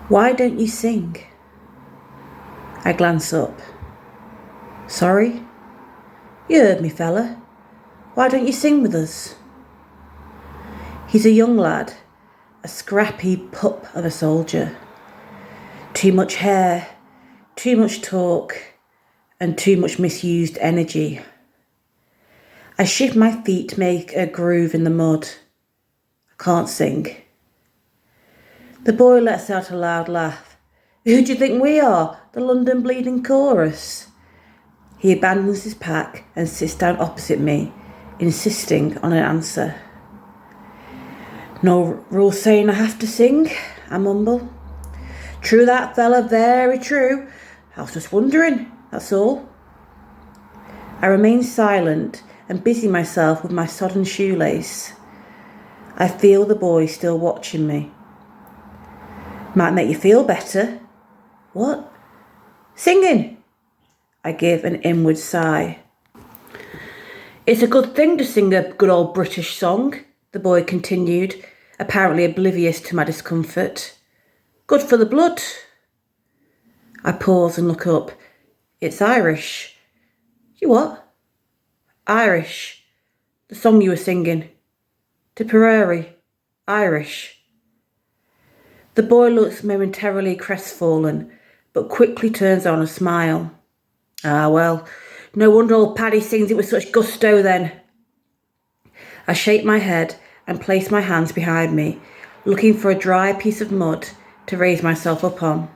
Why don't you sing? I glance up. Sorry? You heard me, fella. Why don't you sing with us? He's a young lad, a scrappy pup of a soldier. Too much hair, too much talk, and too much misused energy. I shift my feet to make a groove in the mud. I can't sing. The boy lets out a loud laugh. Who do you think we are? The London Bleeding Chorus. He abandons his pack and sits down opposite me, insisting on an answer. No rule saying I have to sing, I mumble. True that, fella, very true. I was just wondering, that's all. I remain silent and busy myself with my sodden shoelace. I feel the boy still watching me. Might make you feel better. What? Singing. I give an inward sigh. It's a good thing to sing a good old British song, the boy continued, apparently oblivious to my discomfort. Good for the blood. I pause and look up. It's Irish. You what? Irish. The song you were singing. Tipperary. Irish. The boy looks momentarily crestfallen, but quickly turns on a smile. Ah, well, no wonder old Paddy sings it with such gusto then. I shake my head and place my hands behind me, looking for a dry piece of mud to raise myself up on.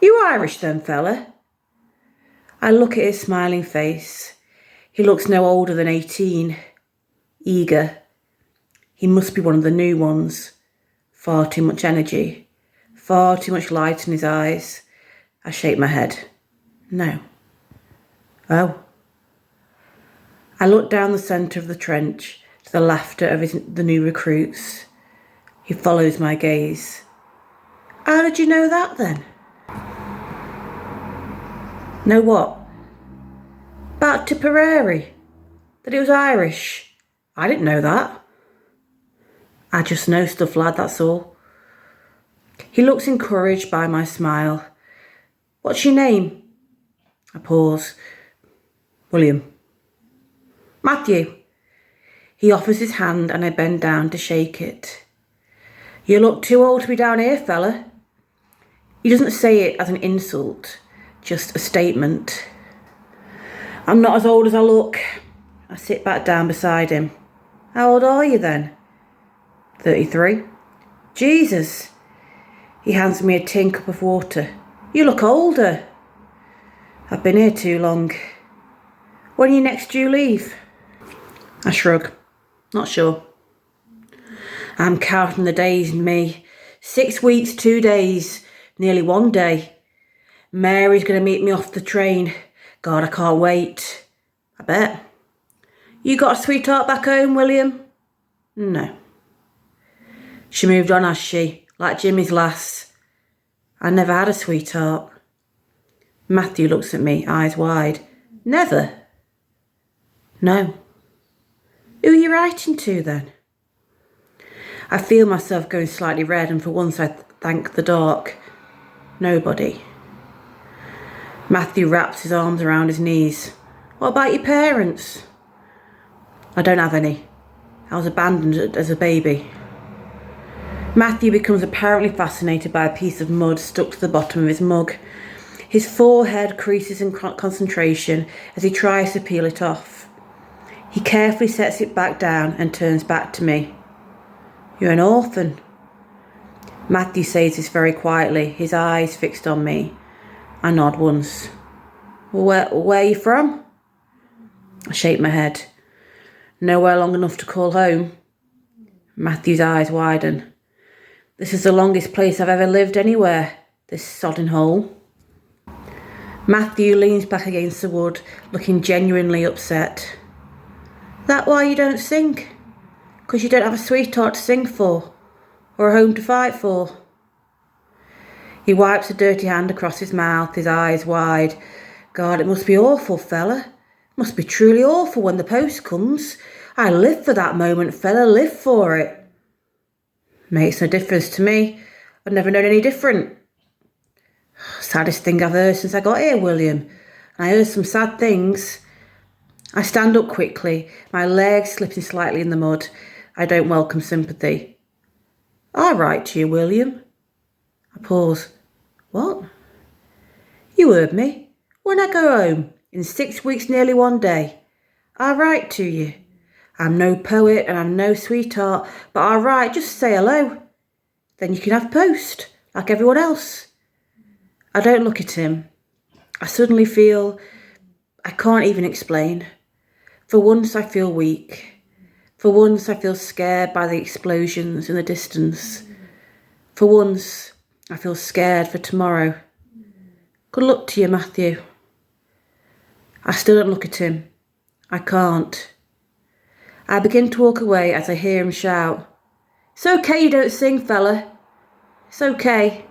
You Irish then, fella? I look at his smiling face. He looks no older than 18. Eager. He must be one of the new ones. Far too much energy. Far too much light in his eyes. I shake my head. No. Oh. I look down the centre of the trench to the laughter of the new recruits. He follows my gaze. How did you know that then? Know what? About Tipperary. That it was Irish. I didn't know that. I just know stuff, lad, that's all. He looks encouraged by my smile. What's your name? I pause. William. Matthew. He offers his hand and I bend down to shake it. You look too old to be down here, fella. He doesn't say it as an insult, just a statement. I'm not as old as I look. I sit back down beside him. How old are you then? 33. Jesus. He hands me a tin cup of water. You look older. I've been here too long. When are you next due leave? I shrug. Not sure. I'm counting the days, me. 6 weeks, 2 days. Nearly 1 day. Mary's going to meet me off the train. God, I can't wait. I bet. You got a sweetheart back home, William? No. She moved on, has she? Like Jimmy's lass. I never had a sweetheart. Matthew looks at me, eyes wide. Never? No. Who are you writing to then? I feel myself going slightly red and for once I thank the dark. Nobody. Matthew wraps his arms around his knees. What about your parents? I don't have any. I was abandoned as a baby. Matthew becomes apparently fascinated by a piece of mud stuck to the bottom of his mug. His forehead creases in concentration as he tries to peel it off. He carefully sets it back down and turns back to me. You're an orphan. Matthew says this very quietly, his eyes fixed on me. I nod once. Well, where are you from? I shake my head. Nowhere long enough to call home. Matthew's eyes widen. This is the longest place I've ever lived anywhere, this sodden hole. Matthew leans back against the wood, looking genuinely upset. That why you don't sing? 'Cause you don't have a sweetheart to sing for, or a home to fight for? He wipes a dirty hand across his mouth, his eyes wide. God, it must be awful, fella. Must be truly awful when the post comes. I live for that moment, fella, live for it. Makes no difference to me. I've never known any different. Saddest thing I've heard since I got here, William. I heard some sad things. I stand up quickly, my legs slipping slightly in the mud. I don't welcome sympathy. I write to you, William. I pause. What? You heard me. When I go home, in 6 weeks, nearly one day, I write to you. I'm no poet and I'm no sweetheart, but I write just to say hello. Then you can have post, like everyone else. I don't look at him. I suddenly feel I can't even explain. For once I feel weak. For once I feel scared by the explosions in the distance. For once I feel scared for tomorrow. Good luck to you, Matthew. I still don't look at him. I can't. I begin to walk away as I hear him shout, "It's okay you don't sing, fella. It's okay."